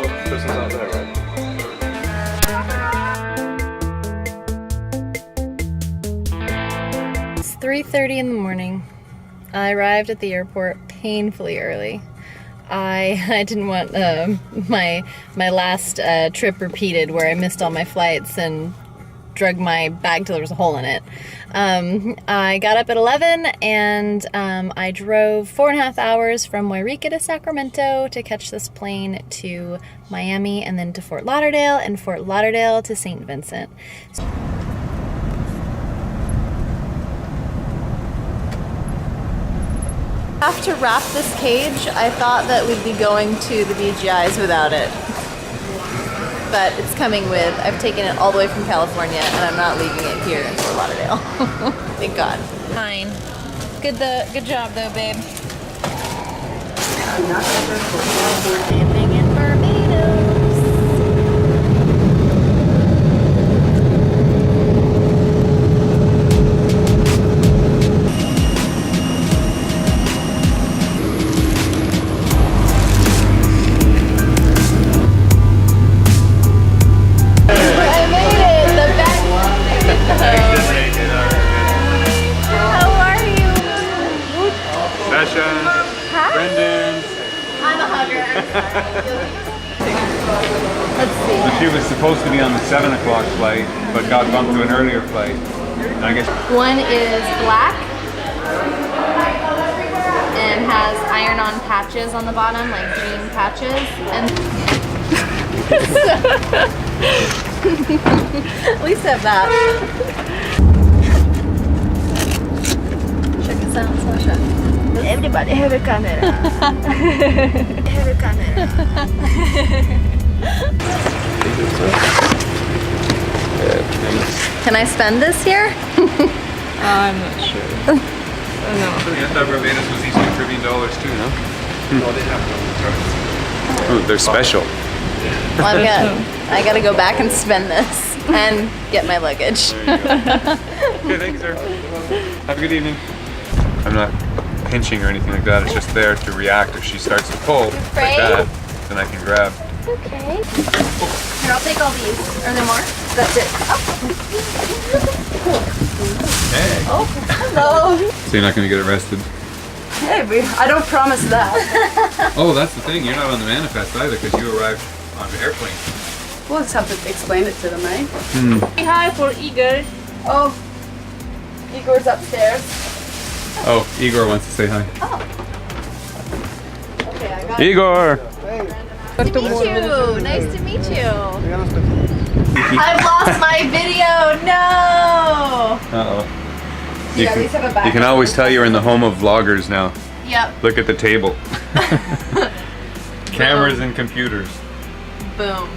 Oh, Kristen's not there, right? It's 3:30 in the morning. I arrived at the airport painfully early. I didn't want my last trip repeated where I missed all my flights and drug my bag till there was a hole in it. I got up at 11 and I drove 4.5 hours from Wairika to Sacramento to catch this plane to Miami and then to Fort Lauderdale and Fort Lauderdale to St. Vincent. After wrap this cage, I thought that we'd be going to the BGI's without it. But it's coming with. I've taken it all the way from California and I'm not leaving it here in Fort Lauderdale. Thank God. Fine. Good job though, babe. Living in Barbados. She was supposed to be on the 7 o'clock flight, but got bumped to an earlier flight. And I guess one is black and has iron-on patches on the bottom, like jean patches, and at least have that. Check this out, Sasha. Everybody have a camera. Have a camera. Can I spend this here? I'm not sure. I thought Barbados was Eastern Caribbean dollars too, no? No, they have no. Oh, they're special. Well, I gotta go back and spend this and get my luggage. Okay, thanks, sir. Have a good evening. I'm not pinching or anything like that. It's just there to react if she starts to pull like that. Then I can grab. Okay. Here, I'll take all these. Are there more? That's it. Oh. Hey. Oh, hello. So you're not going to get arrested? Hey, I don't promise that. Oh, that's the thing. You're not on the manifest either because you arrived on an airplane. We'll just have to explain it to them, right? Say hi for Igor. Oh, Igor's upstairs. Oh, Igor wants to say hi. Oh. Okay, I got Igor! Nice to meet you. Nice to meet you. I've lost my video. No. Uh-oh. You at least have a back. You can always tell you're in the home of vloggers now. Yep. Look at the table. Cameras and computers. Boom.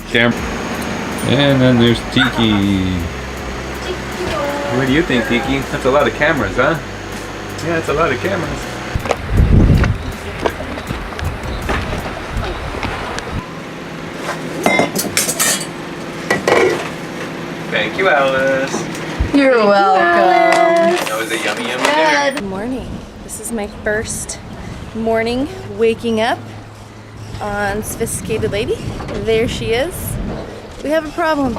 And then there's Tiki. What do you think, Tiki? That's a lot of cameras, huh? Yeah, that's a lot of cameras. Thank you, Alice. You're welcome. That was a yummy dinner. Good morning. This is my first morning waking up on Sophisticated Lady. There she is. We have a problem.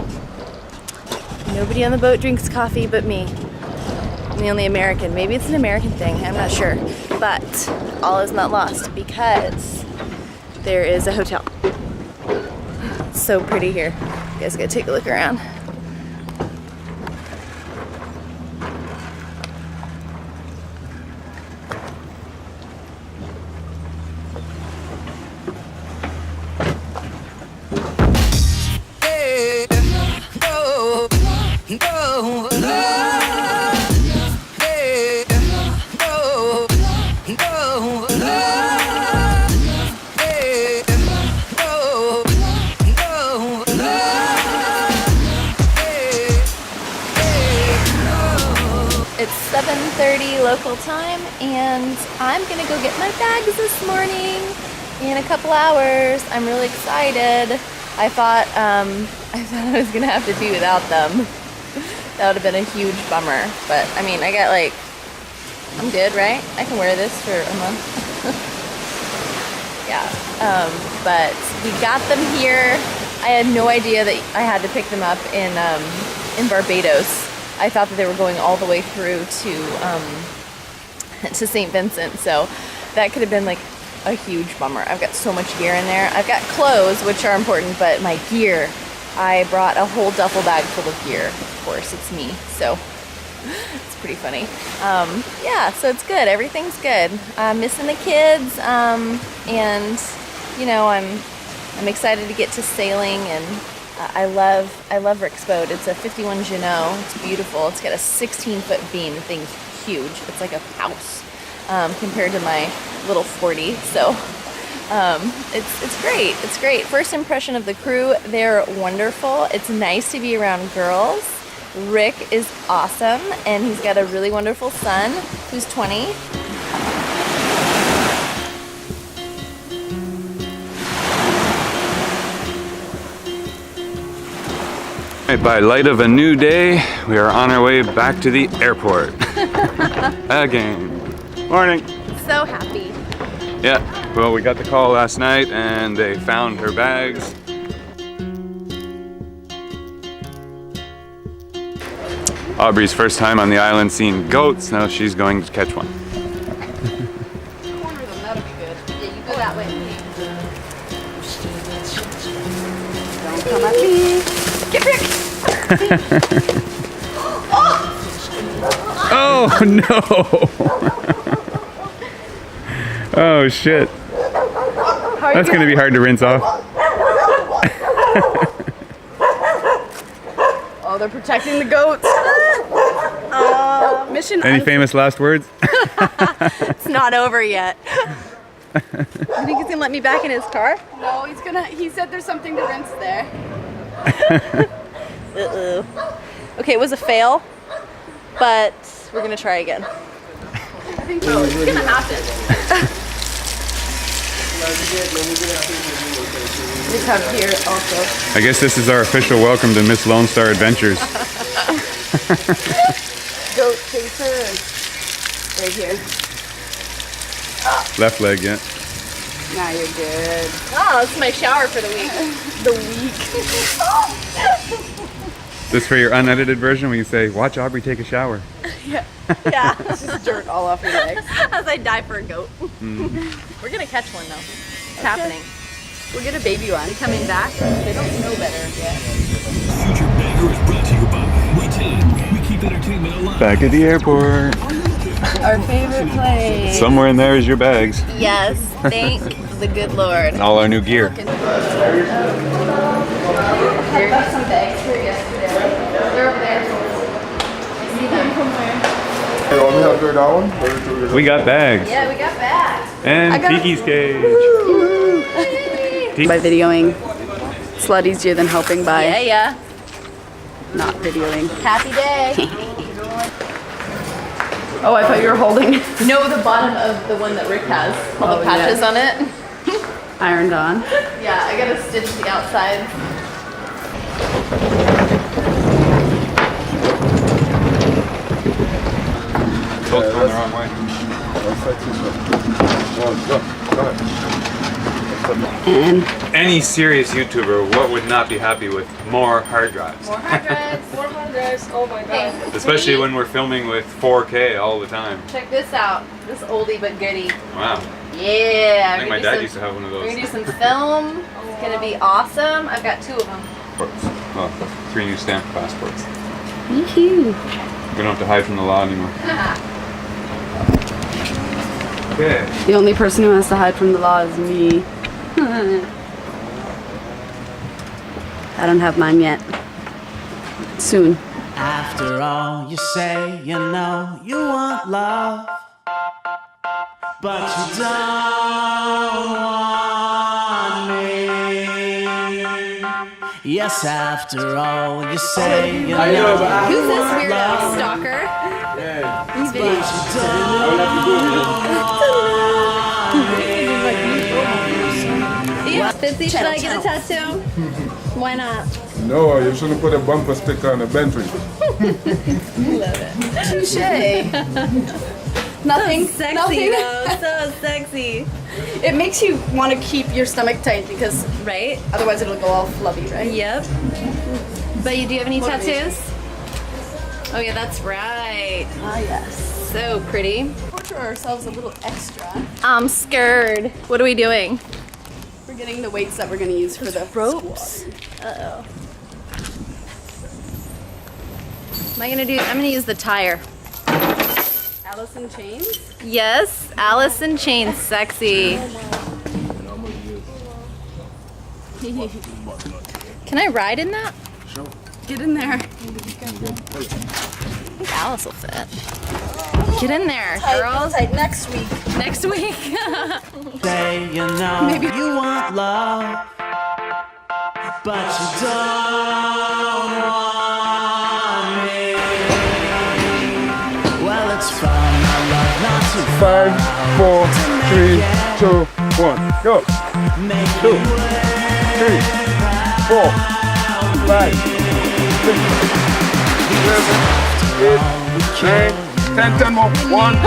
Nobody on the boat drinks coffee but me. I'm the only American. Maybe it's an American thing, I'm not sure. But all is not lost because there is a hotel. It's so pretty here. You guys gotta take a look around. It's 7:30 local time and I'm gonna go get my bags this morning in a couple hours. I'm really excited. I thought I was gonna have to be without them. That would have been a huge bummer. But I mean, I got like, I'm good, right? I can wear this for a month. Yeah. But we got them here. I had no idea that I had to pick them up in Barbados. I thought that they were going all the way through to St. Vincent, so that could have been like a huge bummer. I've got so much gear in there. I've got clothes, which are important, but my gear, I brought a whole duffel bag full of gear. Of course, it's me, so it's pretty funny. Yeah, so it's good. Everything's good. I'm missing the kids, and you know, I'm excited to get to sailing, and I love Rick's boat. It's a 51 Jeanneau. It's beautiful. It's got a 16-foot beam. The thing's huge. It's like a house compared to my little 40. So it's great. It's great. First impression of the crew, they're wonderful. It's nice to be around girls. Rick is awesome, and he's got a really wonderful son who's 20. By light of a new day, we are on our way back to the airport. Again. Morning. So happy. Yeah, well, we got the call last night and they found her bags. Aubrey's first time on the island seeing goats. Now she's going to catch one. Corner them, that'll be good. Yeah, you go that way. Don't come at me. Get Rick! Oh no! Oh shit. That's gonna be hard to rinse off. Oh, they're protecting the goats. Mission. Any famous last words? It's not over yet. You think he's gonna let me back in his car? No, he said there's something to rinse there. Uh-oh. Okay, it was a fail, but we're gonna try again. I think so. It's gonna happen. We come here also. I guess this is our official welcome to Miss Lone Star Adventures. Goat chaser. Right here. Left leg, yeah. Now you're good. Oh, this is my shower for the week. This for your unedited version, we can say, watch Aubrey take a shower. Yeah. Just dirt all off your legs. As I die for a goat. We're gonna catch one though. It's happening. We'll get a baby one. Coming back. They don't know better yet. Future Banger is brought to you by Waiting. We keep entertainment alive. Back at the airport. Our favorite place. Somewhere in there is your bags. Yes, thank the good Lord. And all our new gear. There are some bags here yesterday. They're over there. I see them from where? You want me to do that one? We got bags. Yeah, we got bags. And Tiki's cage. By videoing. It's a lot easier than helping by Yeah. not videoing. Happy day. Oh, I thought you were holding No, the bottom of the one that Rick has. All the patches on it. ironed on. Yeah, I gotta stitch the outside. Both going the wrong way. And Any serious YouTuber, what would not be happy with more hard drives? More hard drives. More hard drives. Oh my god. Hey, Especially when we're filming with 4K all the time. check this out. This oldie but goodie. Wow. Yeah. I think my dad used to have one of We're those. gonna do some film. It's gonna be awesome. I've got 2 of them. Passports. Well, 3 new stamp passports. yoo-hoo. We don't have to hide from the law anymore. Okay. The only person who has to hide from the law is me. I don't have mine yet. Soon. After all, you say you know you want love, but you don't want me. Yes, after all, you say you know you Who's this want weirdo love, stalker? He's but video. you Yeah, Fitzy, should I get a tattoo? Why not? No, you shouldn't put a bumper sticker on a Bentley. Love it. Touche. Nothing. Sexy Nothing. though, so sexy. It makes you want to keep your stomach tight because Right? otherwise it'll go all flubby, right? Yep. But do you have any Motivation. tattoos? Oh yeah, that's right. Ah, yes. So pretty. Torture ourselves a little extra. I'm scared. What are we doing? We're getting the weights that we're going to use for the Ropes. squat. Uh-oh. I'm gonna use the tire. Alice in Chains. Yes, Alice in Chains, sexy. Can I ride in that? Get in there. I think Alice will fit. Get in there, girls. Tight. Next week. Next week. Say you know you want love, but you don't want me. Well, it's fun, my love, not too 5, 4, 3, 2, 1. Go. make 2, 3, 4, 5, 6, 7, 8, 9, 10 more. 1, 2.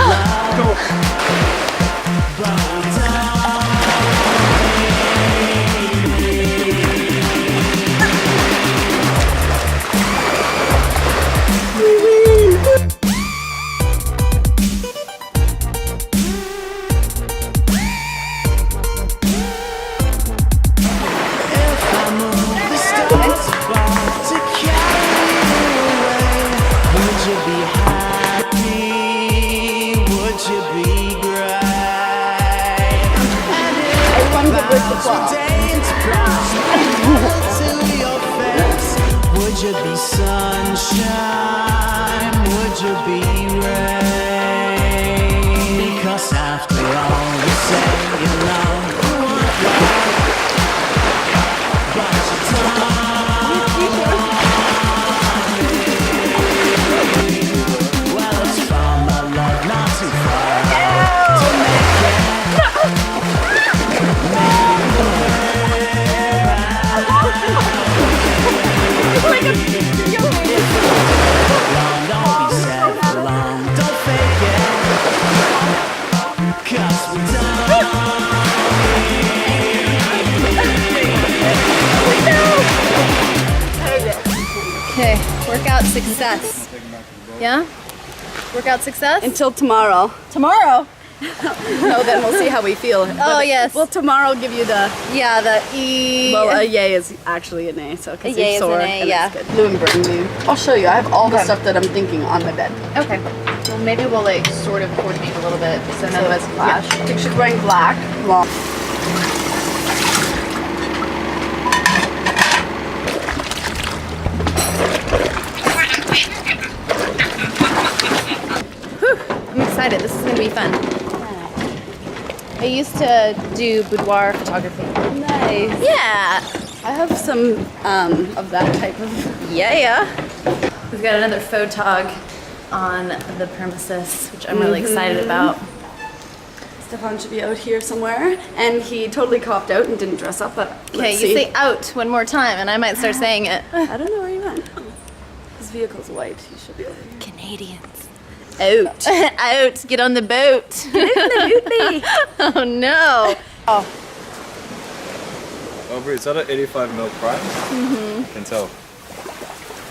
to carry you away. Would you be happy? Would you be great? Everyone give Rick the claw. Dance to your face. Would you be sunshine? Would you be rain? Because after all you say you know you want love, but you don't. Well, it's from my love, not too far to make it. Long, don't be sad for long, don't fake it. 'Cause we Okay, workout success. Yeah? Workout success? Until tomorrow. Tomorrow. No, then we'll see how we feel. Oh, yes. Well, tomorrow give you the. Yeah, the E. Well, a yay is actually an A, so because A yay you're is sore. an A, and yeah. it's good. Blue and burn blue. I'll show you. I have all the Okay. stuff that I'm thinking on my bed. Okay. Well, maybe we'll like sort of coordinate a little bit so none of us clash. Yeah. She's wearing black. Long. I'm excited. This is gonna be fun. I used to do boudoir photography. Nice. Yeah. I have some of that type of. Yeah. We've got another photog on the premises, which I'm really excited about. Stefan should be out here somewhere, and he totally copped out and didn't dress up. But Okay, let's you see. say out one more time, and I might start saying it. I don't know where he went. His vehicle's white. He should be over here. Canadians. Out. Out. Get on the boat. Oh no. Oh, Brie, is that an 85 mil prime? Mm-hmm. I can tell.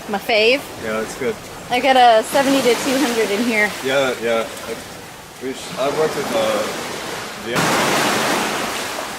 My fave. Yeah, that's good. I got a 70 to 200 in here. Yeah. I've worked with VM.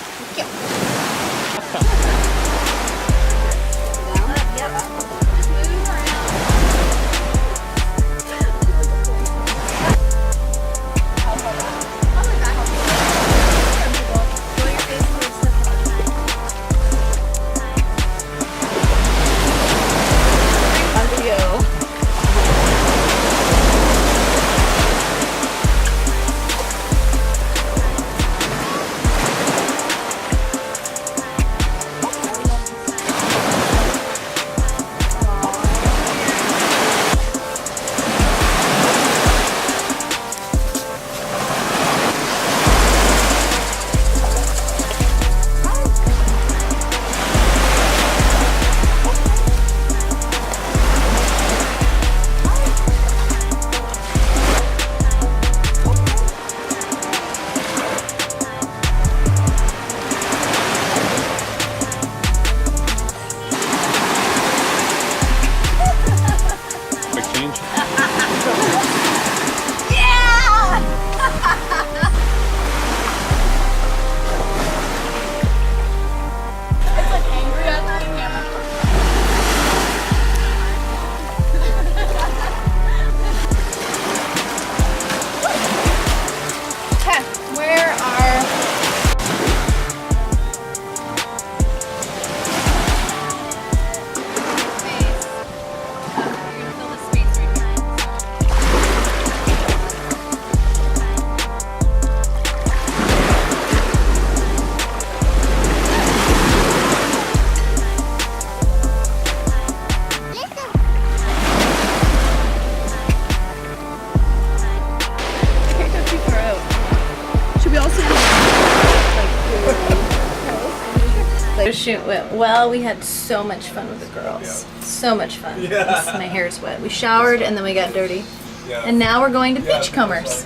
The shoot went well. We had so much fun with the girls. So much fun. Yes, my hair's wet. We showered and then we got dirty. And now we're going to Beachcombers.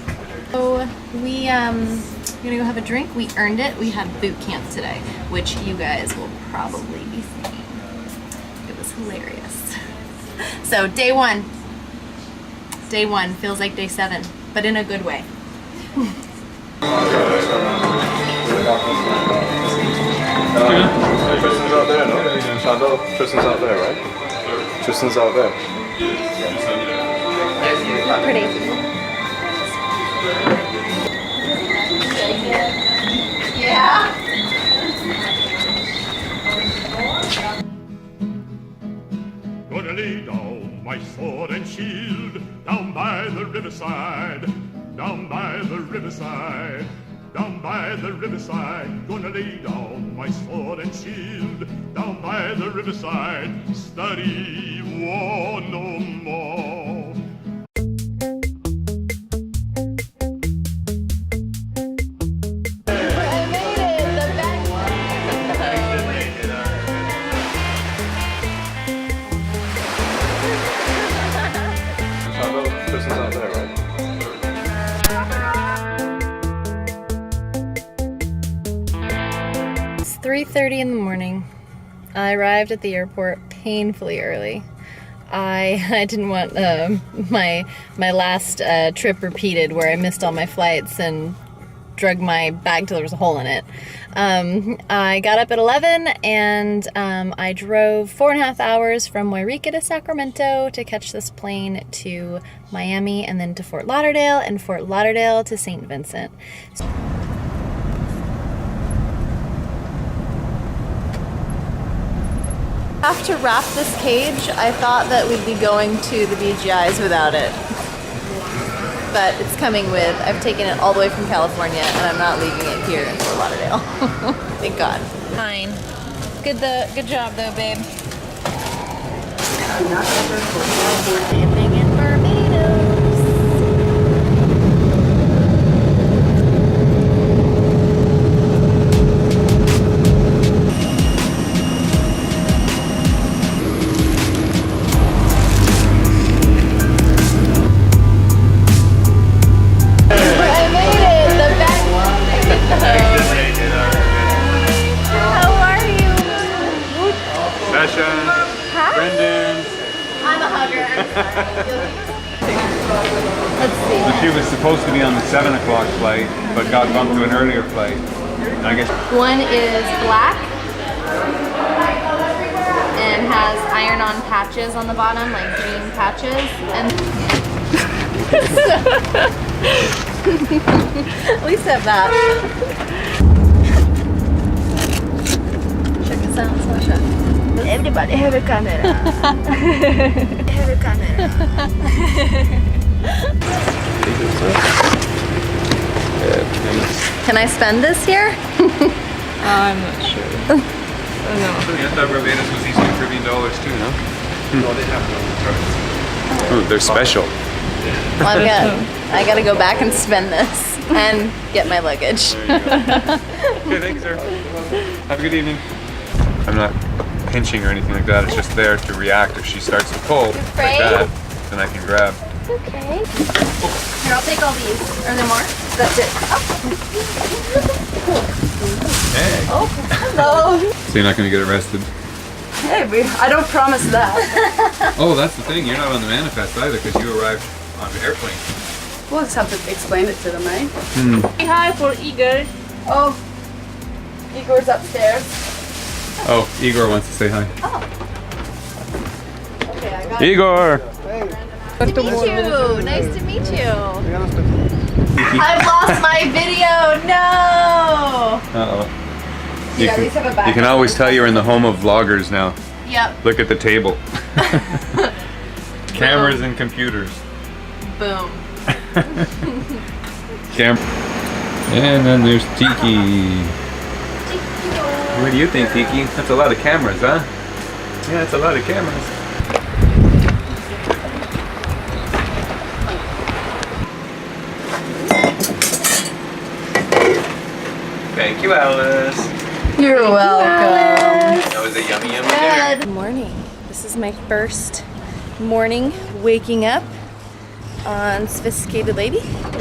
So we're gonna go have a drink. We earned it. We had boot camp today, which you guys will probably be seeing. It was hilarious. So day one. Day one feels like day 7, but in a good way. Tristan's out there, no? Chandel, Tristan's out there, right? Tristan's out there. Pretty. Yeah. Gonna lay down my sword and shield down by the riverside, down by the riverside, down by the riverside. Gonna lay down my sword and shield down by the riverside. Study war no more. Tristan's out there, right? It's 3:30 in the morning. I arrived at the airport painfully early. I didn't want my last trip repeated where I missed all my flights and drug my bag till there was a hole in it. I got up at 11 and I drove 4.5 hours from Wairika to Sacramento to catch this plane to Miami and then to Fort Lauderdale and Fort Lauderdale to St. Vincent. After wrap this cage, I thought that we'd be going to the BGIs without it. But it's coming with. I've taken it all the way from California and I'm not leaving it here in Fort Lauderdale. Thank God. Fine. Good job though, babe. Living in Barbados. She was supposed to be on the 7 o'clock flight, but got bumped to an earlier flight. And I guess one is black and has iron-on patches on the bottom, like jean patches, and at least have that. Check this out, Sasha. Everybody have a camera. Have a camera. Can I spend this here? I'm not sure. Oh, no. I thought Barbados was Eastern Caribbean dollars too, no? No, they have no. Oh, they're special. Well, I gotta go back and spend this and get my luggage. Okay, thanks, sir. Have a good evening. I'm not pinching or anything like that. It's just there to react if she starts to pull like that. Then I can grab. Okay. Here, I'll take all these. Are there more? That's it. Oh. Hey. Oh, hello. So you're not going to get arrested? Hey, I don't promise that. Oh, that's the thing. You're not on the manifest either because you arrived on the airplane. We'll just have to explain it to them, right? Say hi for Igor. Oh, Igor's upstairs. Oh, Igor wants to say hi. Oh. Okay, I got Igor! Nice to meet you. Nice to meet you. I've lost my video. No. Uh-oh. Yeah, at least have a You can always tell you're in the home of vloggers now. Yep. Look at the table. Cameras and computers. Boom. And then there's Tiki. What do you think, Tiki? That's a lot of cameras, huh? Yeah, that's a lot of cameras. Thank you, Alice. You're welcome. Good morning. This is my first morning waking up on Sophisticated Lady.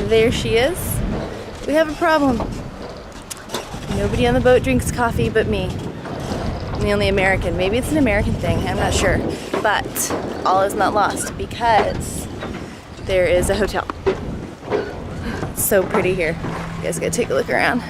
There she is. We have a problem. Nobody on the boat drinks coffee but me. I'm the only American. Maybe it's an American thing, I'm not sure. But all is not lost because there is a hotel. It's so pretty here. You guys gotta take a look around.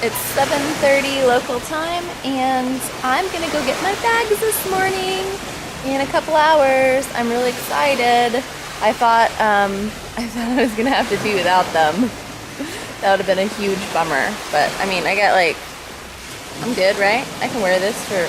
It's 7:30 local time, and I'm gonna go get my bags this morning in a couple hours. I'm really excited. I thought I was gonna have to do without them. That would have been a huge bummer. But I mean, I got like, I'm good, right? I can wear this for a